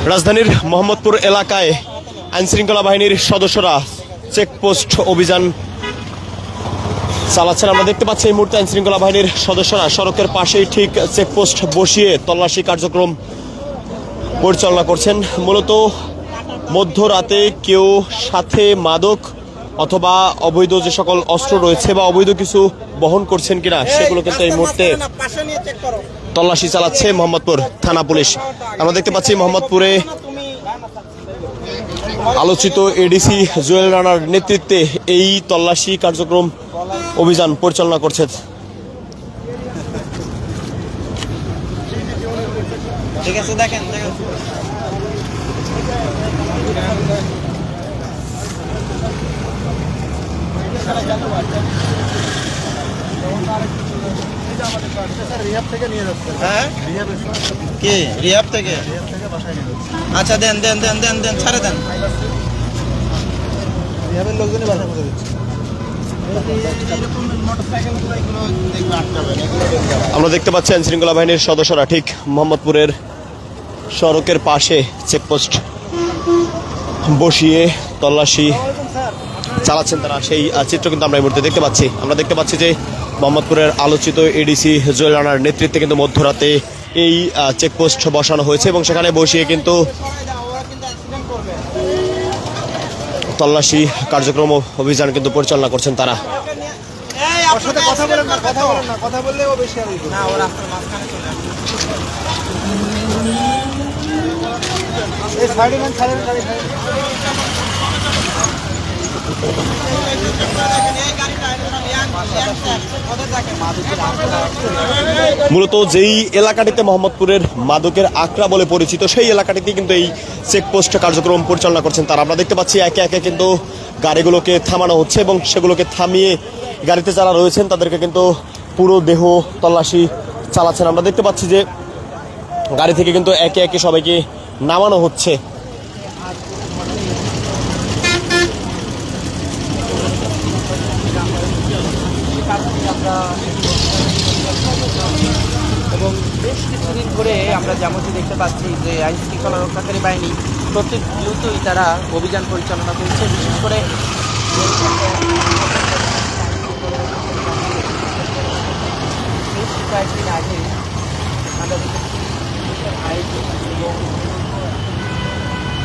রাজধানীর মোহাম্মদপুর এলাকায় আইনশৃঙ্খলা বাহিনীর সদস্যরা চেকপোস্ট অভিযান চালাচ্ছেন। আমরা দেখতে পাচ্ছি এই মুহূর্তে আইনশৃঙ্খলা বাহিনীর সদস্যরা সড়কের পাশেই ঠিক চেকপোস্ট বসিয়ে তল্লাশি কার্যক্রম পরিচালনা করছেন। মূলত মধ্যরাতে কেউ সাথে মাদক অথবা অবৈধ যে সকল অস্ত্র রয়েছে বা অবৈধ কিছু বহন করছেন কিনা সেগুলো কিন্তু এই মুহূর্তে তল্লাশি চালাচ্ছে মোহাম্মদপুর থানা পুলিশ। আমরা দেখতে পাচ্ছি মোহাম্মদপুরে আলোচিত এডিসি জুয়েল রানার নেতৃত্বে এই তল্লাশি কার্যক্রম অভিযান পরিচালনা করছে। ঠিক আছে, দেখেন কি রিহাব থেকে? আচ্ছা, দেন দেন দেন দেন দেন ছাড়ে দেন। রিহাবের লোকজনই বাসা করে দিচ্ছে। আমরা দেখতে পাচ্ছি আইনশৃঙ্খলা বাহিনীর সদস্যরা ঠিক মোহাম্মদপুরের সড়কের পাশে চেকপোস্ট বসিয়ে তল্লাশি চালাচ্ছেন তারা, সেই চিত্র কিন্তু আমরা এই মুহূর্তে দেখতে পাচ্ছি। আমরা দেখতে পাচ্ছি যে মোহাম্মদপুরের আলোচিত এডিসি জুয়েল রানার নেতৃত্বে কিন্তু মধ্যরাতে এই চেকপোস্ট বসানো হয়েছে এবং সেখানে বসিয়ে কিন্তু তল্লাশি কার্যক্রম অভিযান কিন্তু পরিচালনা করছেন তারা। মূলত যেই এলাকাটিতে মোহাম্মদপুরের মাদকের আকড়া বলে পরিচিত সেই এলাকাটিতে কিন্তু এই চেকপোস্ট কার্যক্রম পরিচালনা করছেন তারা। আমরা দেখতে পাচ্ছি একে একে কিন্তু গাড়িগুলোকে থামানো হচ্ছে এবং সেগুলোকে থামিয়ে গাড়িতে যারা রয়েছেন তাদেরকে কিন্তু পুরো দেহ তল্লাশি চালাচ্ছেন। আমরা দেখতে পাচ্ছি যে গাড়ি থেকে কিন্তু একে একে সবাইকে নামানো হচ্ছে। এবং বেশ কিছুদিন ধরে আমরা যেমনটি দেখতে পাচ্ছি যে আইন শৃঙ্খলা রক্ষাকারী বাহিনী প্রতিনিয়তই তারা অভিযান পরিচালনা করছে। বিশেষ করে বেশ কয়েকদিন আগে আমরা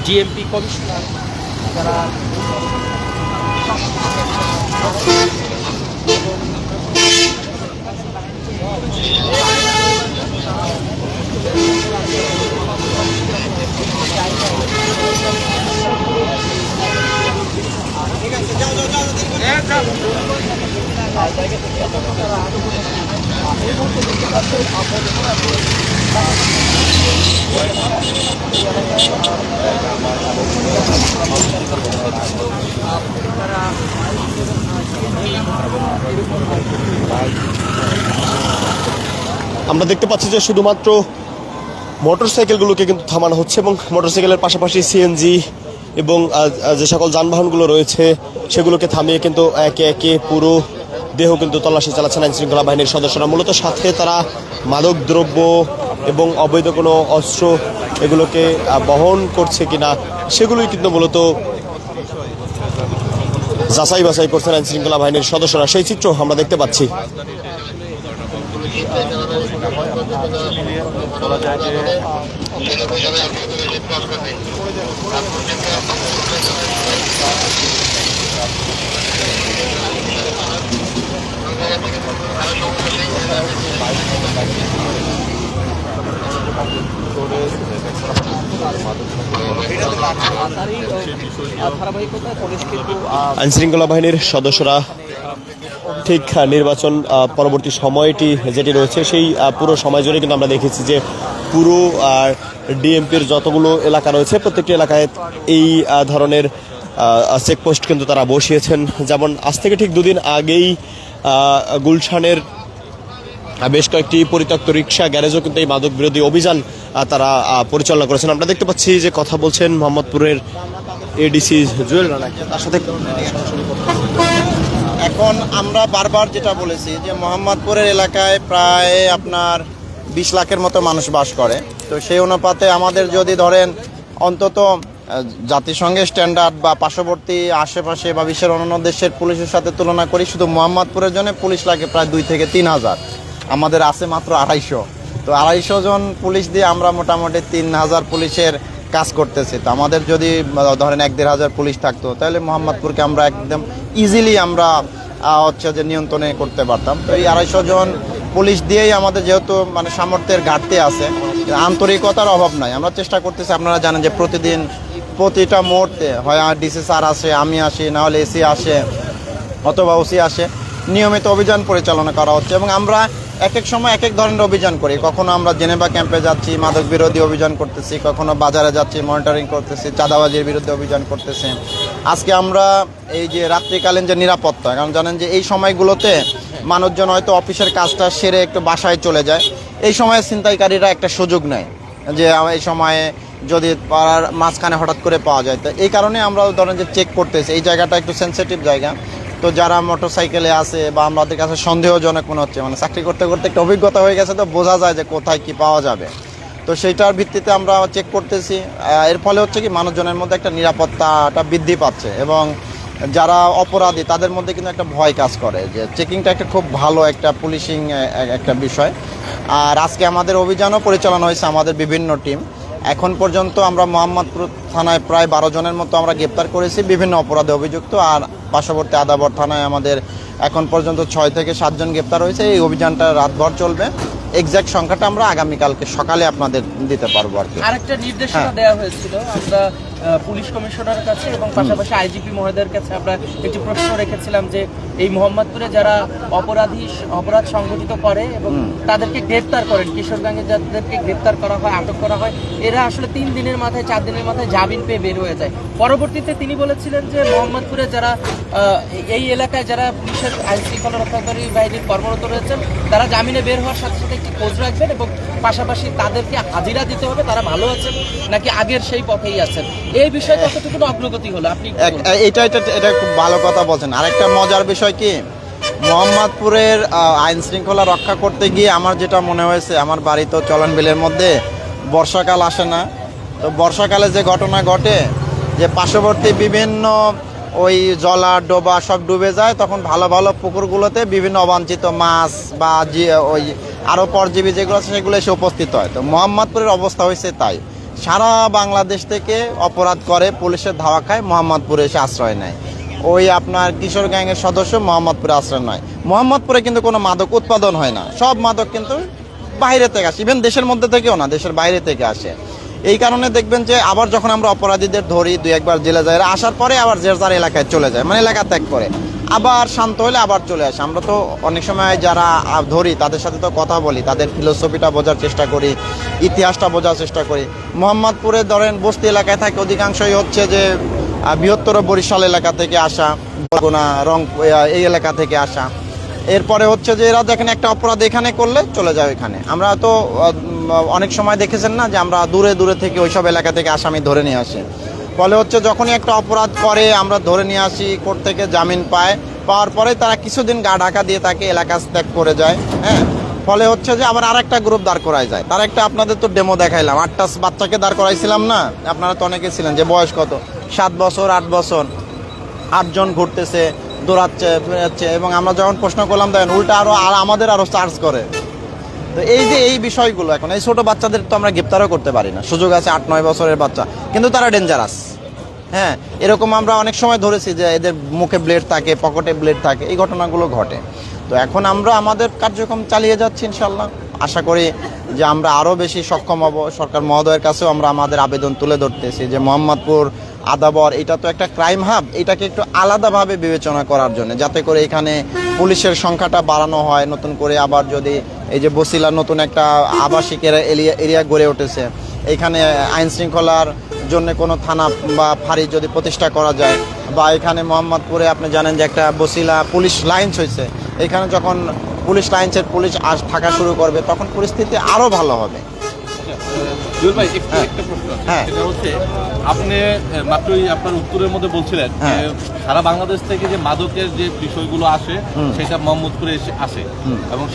ডিএমপি কমিশনার যারা আমরা দেখতে পাচ্ছি যে শুধুমাত্র মোটরসাইকেলগুলোকে কিন্তু থামানো হচ্ছে এবং মোটরসাইকেলের পাশাপাশি সিএনজি এবং যে সকল যানবাহনগুলো রয়েছে সেগুলোকে থামিয়ে কিন্তু একে একে পুরো দেহ কিন্তু তল্লাশি চালাচ্ছেন আইনশৃঙ্খলা বাহিনীর সদস্যরা। মূলত সাথে তারা মাদক দ্রব্য এবং অবৈধ কোনো অস্ত্র এগুলোকে বহন করছে কিনা সেগুলোই কিন্তু মূলত যাচাই বাছাই করছেন আইনশৃঙ্খলা বাহিনীর সদস্যরা, সেই চিত্র আমরা দেখতে পাচ্ছি। আইনশৃঙ্খলা বাহিনীর সদস্যরা ঠিক নির্বাচন পরবর্তী সময়টি যেটি রয়েছে সেই পুরো সময় জুড়ে কিন্তু আমরা দেখেছি যে পুরো ডিএমপির যতগুলো এলাকা রয়েছে প্রত্যেকটি এলাকায় এই ধরনের চেকপোস্ট কিন্তু তারা বসিয়েছেন। যেমন আজ থেকে ঠিক দুদিন আগেই গুলশানের বেশ কয়েকটি পরিত্যক্ত রিক্সা গ্যারেজও কিন্তু এই মাদক বিরোধী অভিযান তারা পরিচালনা করেছেন। আমরা দেখতে পাচ্ছি যে কথা বলছেন মোহাম্মদপুরের এডিসি জুয়েল রানা, তার সাথে এখন আমরা বারবার যেটা বলেছি যে মোহাম্মদপুরের এলাকায় প্রায় আপনার 20 লাখের মতো মানুষ বাস করে। তো সেই অনুপাতে আমাদের যদি ধরেন অন্তত জাতিসংঘের স্ট্যান্ডার্ড বা পার্শ্ববর্তী আশেপাশে বা বিশ্বের অন্যান্য দেশের পুলিশের সাথে তুলনা করি, শুধু মোহাম্মদপুরের জন্য পুলিশ লাগে প্রায় 2 থেকে 3 হাজার, আমাদের আছে মাত্র 250। তো 250 জন পুলিশ দিয়ে আমরা মোটামুটি 3000 পুলিশের কাজ করতেছি। তো আমাদের যদি ধরেন 1-1.5 হাজার পুলিশ থাকতো, তাহলে মোহাম্মদপুরকে আমরা একদম ইজিলি আমরা হচ্ছে যে নিয়ন্ত্রণে করতে পারতাম। তো এই 250 জন পুলিশ দিয়েই আমাদের যেহেতু মানে সামর্থ্যের ঘাটতি আছে, আন্তরিকতার অভাব নাই। আমরা চেষ্টা করতেছি, আপনারা জানেন যে প্রতিদিন প্রতিটা মুহূর্তে হয় ডিসি স্যার আসে, আমি আসি, না হলে এসি আসে অথবা ওসি আসে, নিয়মিত অভিযান পরিচালনা করা হচ্ছে। এবং আমরা এক এক সময় এক এক ধরনের অভিযান করি। কখনো আমরা জেনেভা ক্যাম্পে যাচ্ছি, মাদক বিরোধী অভিযান করতেছি, কখনো বাজারে যাচ্ছি, মনিটরিং করতেছি, চাঁদাবাজির বিরুদ্ধে অভিযান করতেছি। আজকে আমরা এই যে রাত্রিকালীন যে নিরাপত্তা, কারণ জানেন যে এই সময়গুলোতে মানুষজন হয়তো অফিসের কাজটা সেরে একটু বাসায় চলে যায়, এই সময়ে ছিনতাইকারীরা একটা সুযোগ নেয় যে এই সময়ে যদি পাড়ার মাঝখানে হঠাৎ করে পাওয়া যায়। তো এই কারণে আমরা ধরেন যে চেক করতেছি, এই জায়গাটা একটু সেনসিটিভ জায়গা। তো যারা মোটরসাইকেলে আসে বা আমাদের কাছে সন্দেহজনক মনে হচ্ছে, মানে চাকরি করতে করতে একটা অভিজ্ঞতা হয়ে গেছে, তো বোঝা যায় যে কোথায় কি পাওয়া যাবে। তো সেইটার ভিত্তিতে আমরা চেক করতেছি। এর ফলে হচ্ছে কি মানুষজনের মধ্যে একটা নিরাপত্তাটা বৃদ্ধি পাচ্ছে এবং যারা অপরাধী তাদের মধ্যে কিন্তু একটা ভয় কাজ করে, যে চেকিংটা একটা খুব ভালো একটা পুলিশিং একটা বিষয়। আর আজকে আমাদের অভিযানও পরিচালনা হয়েছে আমাদের বিভিন্ন টিম। এখন পর্যন্ত আমরা মোহাম্মদপুর থানায় প্রায় 12 জনের মতো আমরা গ্রেপ্তার করেছি বিভিন্ন অপরাধে অভিযুক্ত। আর পার্শ্ববর্তী আদাবর থানায় আমাদের এখন পর্যন্ত 6 থেকে 7 জন গ্রেপ্তার হয়েছে। এই অভিযানটা রাতভর চলবে। এক্সাক্ট সংখ্যাটা আমরা আগামীকালকে সকালে আপনাদের দিতে পারবো আর কি। আরেকটা নির্দেশনা দেওয়া হয়েছিল, আমরা পুলিশ কমিশনার কাছে এবং পাশাপাশি আইজিপি মহোদয়ের কাছে আমরা একটি প্রশ্ন রেখেছিলাম যে এই মোহাম্মদপুরে যারা অপরাধ সংগঠিত করে এবং তাদেরকে গ্রেপ্তার করেন, কিশোরগঞ্জে যাদেরকে গ্রেপ্তার করা হয়, আটক করা হয়, এরা আসলে 3 দিনের মাথায় 4 দিনের মাথায় জামিন পেয়ে বের হয়ে যায়। পরবর্তীতে তিনি বলেছিলেন যে মোহাম্মদপুরে যারা এই এলাকায় যারা পুলিশের আইন শৃঙ্খলা রক্ষাকারী বাহিনীর কর্মরত রয়েছেন, তারা জামিনে বের হওয়ার সাথে সাথে একটি খোঁজ রাখবেন এবং পাশাপাশি তাদেরকে হাজিরা দিতে হবে, তারা ভালো আছেন নাকি আগের সেই পথেই আছেন। এই বিষয়ে কতটুকু অগ্রগতি হলো আপনি? এটা খুব ভালো কথা বলছেন। আরেকটা মজার বিষয় কি, মোহাম্মদপুরের আইন শৃঙ্খলা রক্ষা করতে গিয়ে আমার যেটা মনে হয়েছে, আমার বাড়ি তো চলন বিলের মধ্যে, বর্ষাকাল আসে না, তো বর্ষাকালে যে ঘটনা ঘটে যে পার্শ্ববর্তী বিভিন্ন ওই জলা ডোবা সব ডুবে যায়, তখন ভালো ভালো পুকুরগুলোতে বিভিন্ন অবাঞ্ছিত মাছ বা ওই আরও পরজীবী যেগুলো আছে সেগুলো এসে উপস্থিত হয়। তো মোহাম্মদপুরের অবস্থা হয়েছে তাই, সারা বাংলাদেশ থেকে অপরাধ করে পুলিশের ধাওয়া খায়, মোহাম্মদপুরে এসে আশ্রয় নেয়। ওই আপনার কিশোর গ্যাংয়ের সদস্য মোহাম্মদপুরে আশ্রয় নেয়। মোহাম্মদপুরে কিন্তু কোনো মাদক উৎপাদন হয় না, সব মাদক কিন্তু বাইরে থেকে আসে, ইভেন দেশের মধ্যে থেকেও না, দেশের বাইরে থেকে আসে। এই কারণে দেখবেন যে আবার যখন আমরা অপরাধীদের ধরি, 2-1বার জেলে যায়, আসার পরে আবার যে যার এলাকায় চলে যায়, মানে এলাকা ত্যাগ করে, আবার শান্ত হলে আবার চলে আসে। আমরা তো অনেক সময় যারা ধরি তাদের সাথে তো কথা বলি, তাদের ফিলোসফিটা বোঝার চেষ্টা করি, ইতিহাসটা বোঝার চেষ্টা করি। মোহাম্মদপুরে ধরেন বস্তি এলাকায় থাকে অধিকাংশই হচ্ছে যে বৃহত্তর বরিশাল এলাকা থেকে আসা, বরগুনা, রংপুর এই এলাকা থেকে আসা। এরপরে হচ্ছে যে এরা দেখেন একটা অপরাধ এখানে করলে চলে যায় ওইখানে। আমরা তো অনেক সময় দেখেছেন না যে আমরা দূরে দূরে থেকে ওইসব এলাকা থেকে আসামি ধরে নিয়ে আসি, ফলে হচ্ছে যখনই একটা অপরাধ করে আমরা ধরে নিয়ে আসি, কোর্ট থেকে জামিন পাওয়ার পরে তারা কিছুদিন গা ঢাকা দিয়ে তাকে এলাকা ত্যাগ করে যায়। হ্যাঁ, ফলে হচ্ছে যে আবার আরেকটা গ্রুপ দাঁড় করায় যায়। তার একটা আপনাদের তো ডেমো দেখাইলাম, 8টা বাচ্চাকে দাঁড় করাইছিলাম না, আপনারা তো অনেকে ছিলেন, যে বয়স কত 7 বছর 8 বছর, 8 জন ঘুরতেছে, দৌড়াচ্ছে, ফেরাচ্ছে, এবং আমরা যখন প্রশ্ন করলাম দেখেন উল্টা আমাদের আরও চার্জ করে। তো এই যে এই বিষয়গুলো, এখন এই ছোটো বাচ্চাদের তো আমরা গ্রেপ্তারও করতে পারি না, সুযোগ আছে 8-9 বছরের বাচ্চা, কিন্তু তারা ডেঞ্জারাস। হ্যাঁ, এরকম আমরা অনেক সময় ধরেছি যে এদের মুখে ব্লেড থাকে, পকেটে ব্লেড থাকে, এই ঘটনাগুলো ঘটে। তো এখন আমরা আমাদের কার্যক্রম চালিয়ে যাচ্ছি ইনশাল্লাহ। আশা করি যে আমরা আরও বেশি সক্ষম হব। সরকার মহোদয়ের কাছেও আমরা আমাদের আবেদন তুলে ধরতেছি যে মোহাম্মদপুর আদাবর এটা তো একটা ক্রাইম হাব, এটাকে একটু আলাদাভাবে বিবেচনা করার জন্য, যাতে করে এখানে পুলিশের সংখ্যাটা বাড়ানো হয়। নতুন করে আবার যদি এই যে বসিলা নতুন একটা আবাসিক এরিয়া গড়ে উঠেছে, এখানে আইন শৃঙ্খলার জন্য কোনো থানা বা ফাঁড়ি যদি প্রতিষ্ঠা করা যায়, বা এখানে মোহাম্মদপুরে আপনি জানেন যে একটা বসিলা পুলিশ লাইন্স হয়েছে, এখানে যখন পুলিশ লাইন্সের পুলিশ থাকা শুরু করবে তখন পরিস্থিতি আরও ভালো হবে। জুয়েল ভাই, একটা প্রশ্ন, সেটা হচ্ছে আপনি মাত্রই আপনার উত্তরের মধ্যে বলছিলেন যে সারা বাংলাদেশ থেকে যে মাদকের যে বিষয়গুলো আসে সেটা মোহাম্মদপুরে আসে এবং